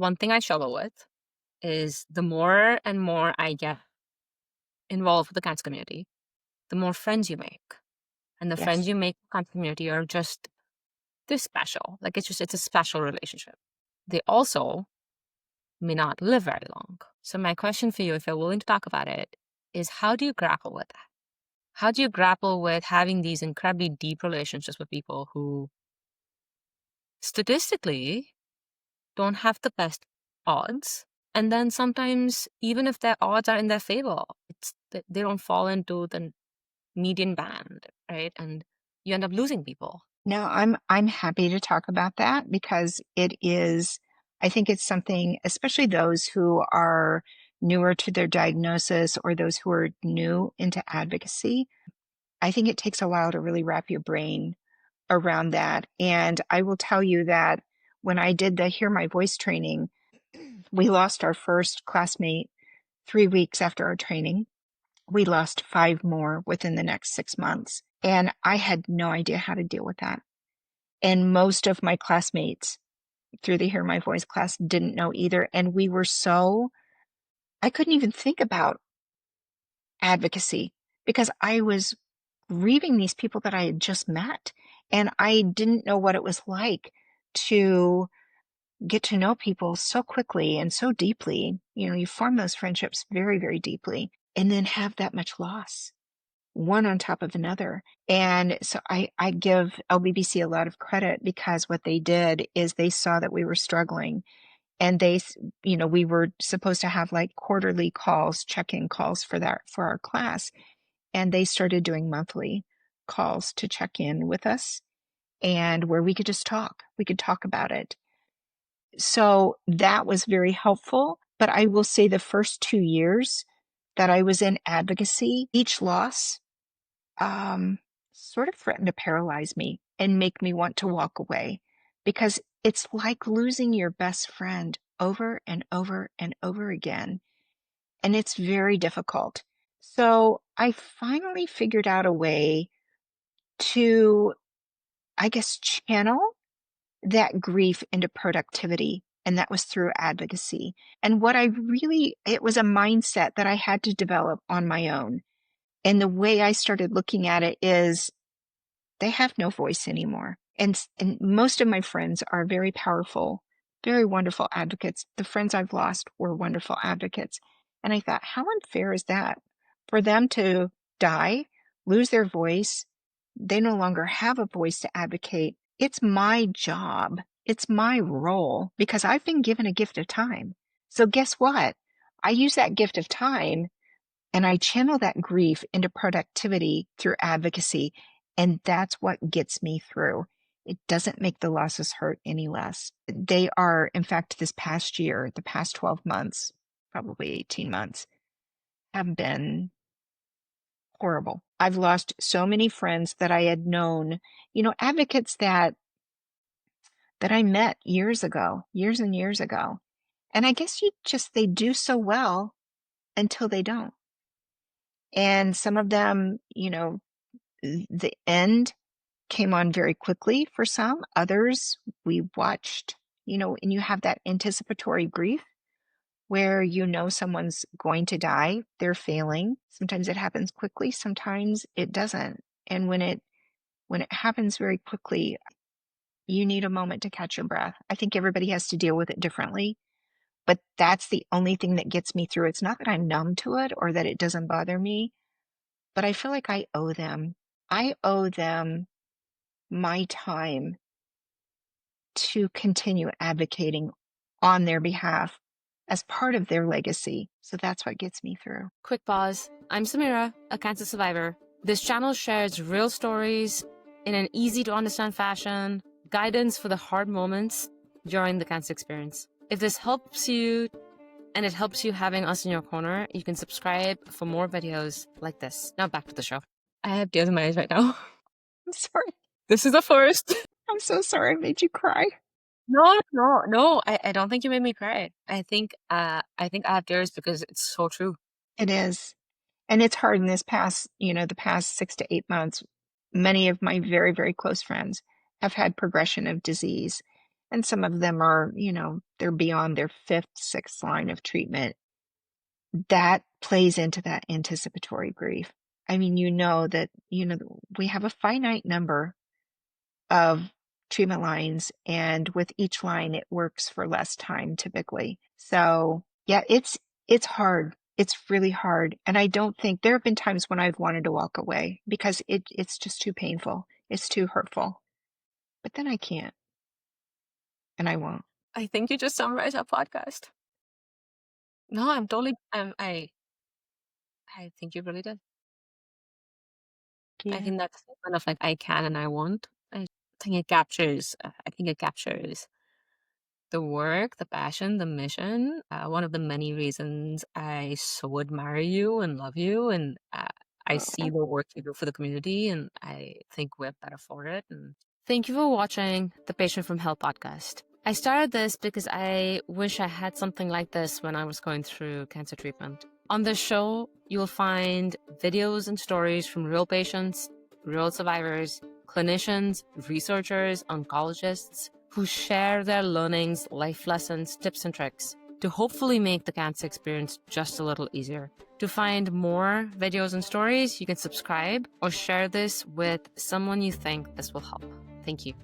one thing I struggle with is the more and more I get involved with the cancer community, the more friends you make. And the friends Yes. you make in the cancer community are just, they're special. Like it's a special relationship. They also may not live very long. So my question for you, if you're willing to talk about it, is how do you grapple with that? How do you grapple with having these incredibly deep relationships with people who statistically don't have the best odds? And then sometimes, even if their odds are in their favor, they don't fall into the median band, right? And you end up losing people. No, I'm happy to talk about that because I think it's something, especially those who are newer to their diagnosis or those who are new into advocacy. I think it takes a while to really wrap your brain around that. And I will tell you that when I did the Hear My Voice training, we lost our first classmate 3 weeks after our training. We lost 5 more within the next 6 months. And I had no idea how to deal with that. And most of my classmates through the Hear My Voice class didn't know either. And I couldn't even think about advocacy because I was grieving these people that I had just met. And I didn't know what it was like to get to know people so quickly and so deeply. You form those friendships very, very deeply and then have that much loss, one on top of another. And so I give LBBC a lot of credit because what they did is they saw that we were struggling and we were supposed to have like quarterly calls, check-in calls for our class. And they started doing monthly calls to check in with us and where we could just talk. We could talk about it. So that was very helpful. But I will say the first 2 years that I was in advocacy, each loss sort of threatened to paralyze me and make me want to walk away because it's like losing your best friend over and over and over again. And it's very difficult. So I finally figured out a way to, I guess, channel that grief into productivity. And that was through advocacy. And it was a mindset that I had to develop on my own. And the way I started looking at it is they have no voice anymore. And most of my friends are very powerful, very wonderful advocates. The friends I've lost were wonderful advocates. And I thought, how unfair is that for them to die, lose their voice? They no longer have a voice to advocate. It's my job. It's my role because I've been given a gift of time. So guess what? I use that gift of time and I channel that grief into productivity through advocacy. And that's what gets me through. It doesn't make the losses hurt any less. They are, in fact, this past year, the past 12 months, probably 18 months, have been horrible. I've lost so many friends that I had known, advocates that I met years ago, years and years ago. And I guess they do so well until they don't. And some of them, the end came on very quickly for some. Others we watched, and you have that anticipatory grief where someone's going to die, they're failing. Sometimes it happens quickly, sometimes it doesn't. And when it happens very quickly, you need a moment to catch your breath. I think everybody has to deal with it differently, but that's the only thing that gets me through. It's not that I'm numb to it or that it doesn't bother me, but I feel like I owe them. I owe them my time to continue advocating on their behalf as part of their legacy. So that's what gets me through. Quick pause. I'm Samira, a cancer survivor. This channel shares real stories in an easy to understand fashion, guidance for the hard moments during the cancer experience. If this helps you and it helps you having us in your corner, you can subscribe for more videos like this. Now back to the show. I have tears in my eyes right now. I'm sorry. This is the first. I'm so sorry I made you cry. No. I don't think you made me cry. I think I have tears because it's so true. It is. And it's hard in the past 6 to 8 months. Many of my very, very close friends have had progression of disease. and some of them are, they're beyond their fifth, sixth line of treatment. That plays into that anticipatory grief. I mean, that, we have a finite number of treatment lines, and with each line, it works for less time typically. So yeah, it's hard. It's really hard. And I don't think there have been times when I've wanted to walk away because it's just too painful. It's too hurtful. But then I can't, and I won't. I think you just summarized our podcast. No, I'm totally. I think you really did. Yeah. I think that's kind of like I can and I won't. I think it captures. I think it captures the work, the passion, the mission. One of the many reasons I so admire you and love you, and I see the work you do for the community, and I think we're better for it. And thank you for watching the Patient from Hell podcast. I started this because I wish I had something like this when I was going through cancer treatment. On this show, you'll find videos and stories from real patients, real survivors, clinicians, researchers, oncologists who share their learnings, life lessons, tips, and tricks to hopefully make the cancer experience just a little easier. To find more videos and stories, you can subscribe or share this with someone you think this will help. Thank you.